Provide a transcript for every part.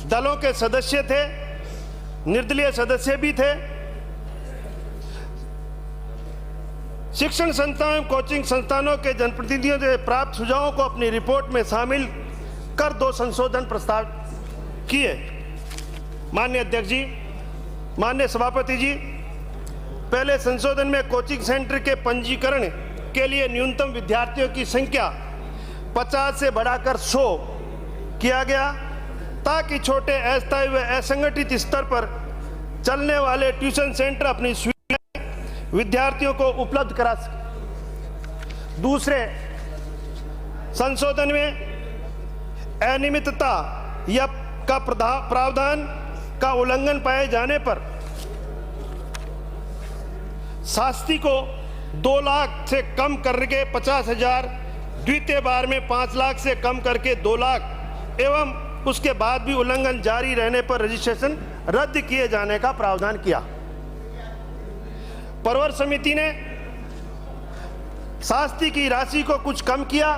दलों के सदस्य थे, निर्दलीय सदस्य भी थे। शिक्षण संस्थाओं एवं कोचिंग संस्थानों के जनप्रतिनिधियों से प्राप्त सुझावों को अपनी रिपोर्ट में शामिल कर 2 संशोधन प्रस्ताव किए। माननीय अध्यक्ष जी, माननीय सभापति जी, पहले संशोधन में कोचिंग सेंटर के पंजीकरण के लिए न्यूनतम विद्यार्थियों की संख्या 50 से बढ़ाकर 100 किया गया, ताकि छोटे अस्थायी व असंगठित स्तर पर चलने वाले ट्यूशन सेंटर अपनी सुविधाएं विद्यार्थियों को उपलब्ध करा सके। दूसरे संशोधन में अनियमितता या का प्रावधान का उल्लंघन पाए जाने पर शास्ति को 2 लाख से कम करके 50,000, द्वितीय बार में 5 लाख से कम करके 2 लाख एवं उसके बाद भी उल्लंघन जारी रहने पर रजिस्ट्रेशन रद्द किए जाने का प्रावधान किया। परवर समिति ने शास्ति की राशि को कुछ कम किया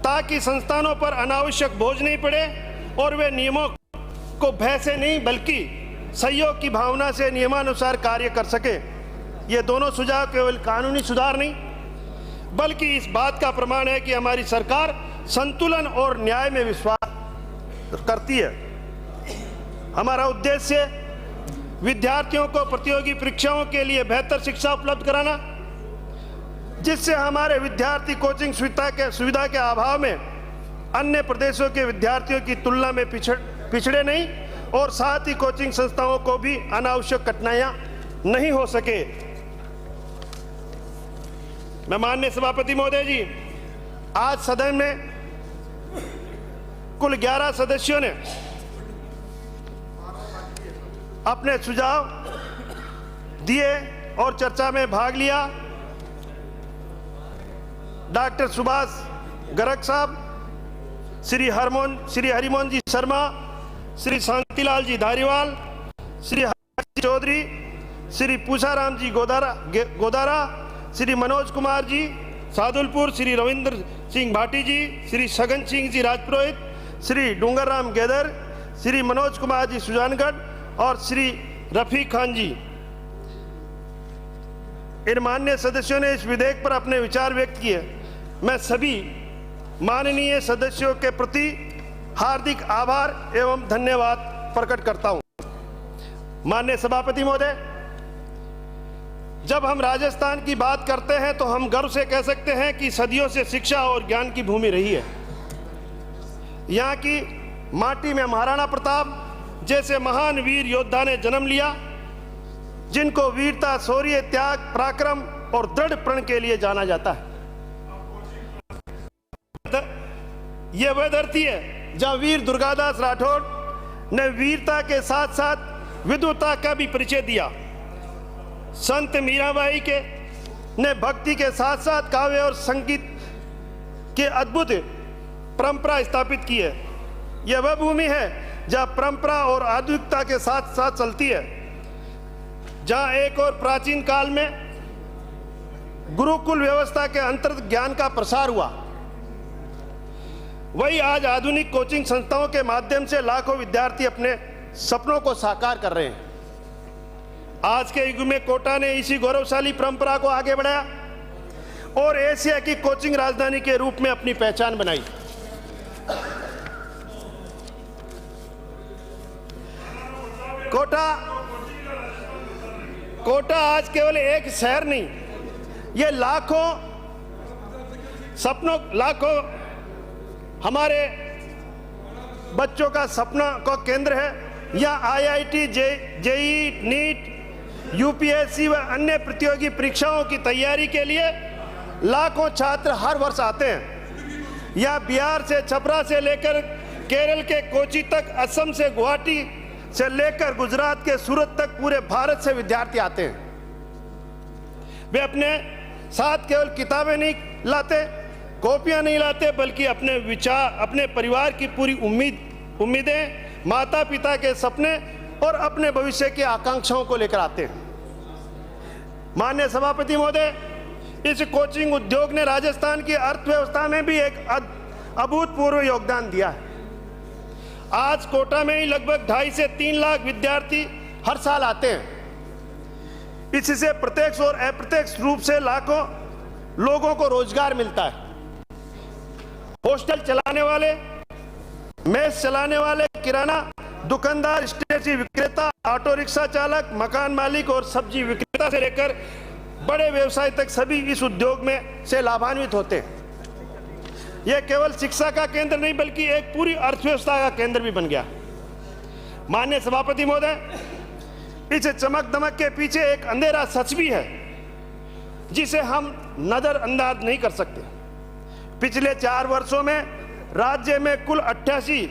ताकि संस्थानों पर अनावश्यक बोझ नहीं पड़े और वे नियमों को भय से नहीं बल्कि सहयोग की भावना से नियमानुसार कार्य कर सके। ये दोनों सुझाव केवल कानूनी सुधार नहीं बल्कि इस बात का प्रमाण है कि हमारी सरकार संतुलन और न्याय में विश्वास करती है। हमारा उद्देश्य विद्यार्थियों को प्रतियोगी परीक्षाओं के लिए बेहतर शिक्षा उपलब्ध कराना, जिससे हमारे विद्यार्थी कोचिंग सुविधा के अभाव में अन्य प्रदेशों के विद्यार्थियों की तुलना में पिछड़े नहीं और साथ ही कोचिंग संस्थाओं को भी अनावश्यक कठिनाइयां नहीं हो सके। मैं माननीय सभापति महोदय जी, आज सदन में कुल 11 सदस्यों ने अपने सुझाव दिए और चर्चा में भाग लिया। डॉक्टर सुभाष गर्ग साहब, श्री हरिमोहन जी शर्मा, श्री शांतिलाल जी धारीवाल, श्री हरि चौधरी, श्री पूछाराम जी गोदारा, श्री मनोज कुमार जी सादुलपुर, श्री रविंद्र सिंह भाटी जी, श्री सगन सिंह जी राजपुरोहित, श्री डूंगरराम गेदर, श्री मनोज कुमार जी सुजानगढ़ और श्री रफीक खान जी। इन माननीय सदस्यों ने इस विधेयक पर अपने विचार व्यक्त किए। मैं सभी माननीय सदस्यों के प्रति हार्दिक आभार एवं धन्यवाद प्रकट करता हूं। माननीय सभापति महोदय, जब हम राजस्थान की बात करते हैं तो हम गर्व से कह सकते हैं कि सदियों से शिक्षा और ज्ञान की भूमि रही है। यहाँ की माटी में महाराणा प्रताप जैसे महान वीर योद्धा ने जन्म लिया, जिनको वीरता, शौर्य, त्याग, पराक्रम और दृढ़ प्रण के लिए जाना जाता है। यह वह धरती है जहां वीर दुर्गादास राठौड़ ने वीरता के साथ साथ विद्वता का भी परिचय दिया। संत मीराबाई के ने भक्ति के साथ साथ काव्य और संगीत के अद्भुत परंपरा स्थापित की है। यह वह भूमि है जहां परंपरा और आधुनिकता के साथ साथ चलती है, जहां एक और प्राचीन काल में गुरुकुल व्यवस्था के अंतर्गत ज्ञान का प्रसार हुआ, वही आज आधुनिक कोचिंग संस्थाओं के माध्यम से लाखों विद्यार्थी अपने सपनों को साकार कर रहे हैं। आज के युग में कोटा ने इसी गौरवशाली परंपरा को आगे बढ़ाया और एशिया की कोचिंग राजधानी के रूप में अपनी पहचान बनाई। कोटा आज केवल एक शहर नहीं, ये लाखों हमारे बच्चों का सपना का केंद्र है। यहाँ IIT, JEE, नीट, UPSC व अन्य प्रतियोगी परीक्षाओं की तैयारी के लिए लाखों छात्र हर वर्ष आते हैं। यहाँ बिहार से, छपरा से लेकर केरल के कोची तक, असम से गुवाहाटी से लेकर गुजरात के सूरत तक पूरे भारत से विद्यार्थी आते हैं। वे अपने साथ केवल किताबें नहीं लाते, कॉपियां नहीं लाते, बल्कि अपने विचार, अपने परिवार की पूरी उम्मीदें, माता पिता के सपने और अपने भविष्य की आकांक्षाओं को लेकर आते हैं। माननीय सभापति महोदय, इस कोचिंग उद्योग ने राजस्थान की अर्थव्यवस्था में भी एक अभूतपूर्व योगदान दिया है। आज कोटा में ही लगभग 2.5 से 3 लाख विद्यार्थी हर साल आते हैं। इससे प्रत्यक्ष और अप्रत्यक्ष रूप से लाखों लोगों को रोजगार मिलता है। हॉस्टल चलाने वाले, मेस चलाने वाले, किराना दुकानदार, स्टेशनरी विक्रेता, ऑटो रिक्शा चालक, मकान मालिक और सब्जी विक्रेता से लेकर बड़े व्यवसाय तक सभी इस उद्योग में से लाभान्वित होते हैं। यह केवल शिक्षा का केंद्र नहीं बल्कि एक पूरी अर्थव्यवस्था का केंद्र भी बन गया। माननीय सभापति महोदय, इस चमक दमक के पीछे एक अंधेरा सच भी है जिसे हम नजरअंदाज नहीं कर सकते। पिछले 4 वर्षों में राज्य में कुल 88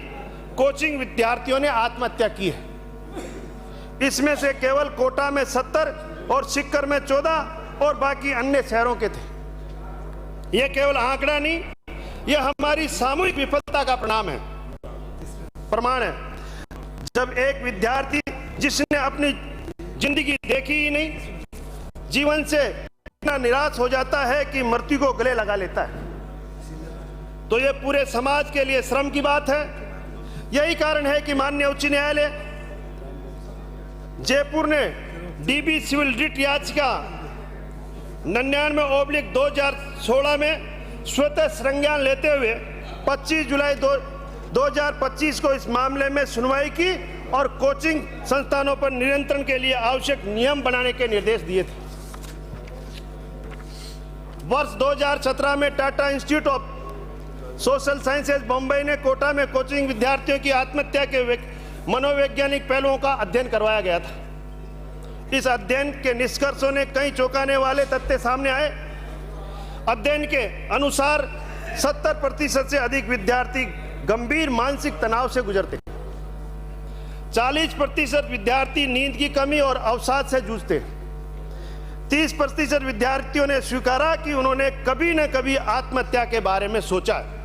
कोचिंग विद्यार्थियों ने आत्महत्या की है। इसमें से केवल कोटा में 70 और सीकर में 14 और बाकी अन्य शहरों के थे। यह केवल आंकड़ा नहीं, यह हमारी सामूहिक विफलता का प्रमाण है। जब एक विद्यार्थी जिसने अपनी जिंदगी देखी ही नहीं, जीवन से इतना निराश हो जाता है कि मृत्यु को गले लगा लेता है, तो यह पूरे समाज के लिए श्रम की बात है। यही कारण है कि माननीय उच्च न्यायालय जयपुर ने डीबी सिविल रिट याचिका 99/2016 में स्वतः संज्ञान लेते हुए 25 जुलाई 2025 को इस मामले में सुनवाई की और कोचिंग संस्थानों पर नियंत्रण के लिए आवश्यक नियम बनाने के निर्देश दिए थे। वर्ष 2017 में Tata institute of social sciences Bombay ने कोटा में कोचिंग विद्यार्थियों की आत्महत्या के मनोवैज्ञानिक पहलुओं का अध्ययन करवाया गया था। इस अध्ययन के निष्कर्षों ने कई चौंकाने वाले तथ्य सामने आए। अध्ययन के अनुसार 70% से अधिक विद्यार्थी गंभीर मानसिक तनाव से गुजरते, 40% विद्यार्थी नींद की कमी और अवसाद से जूझते, 30% विद्यार्थियों ने स्वीकारा कि उन्होंने कभी न कभी आत्महत्या के बारे में सोचा है।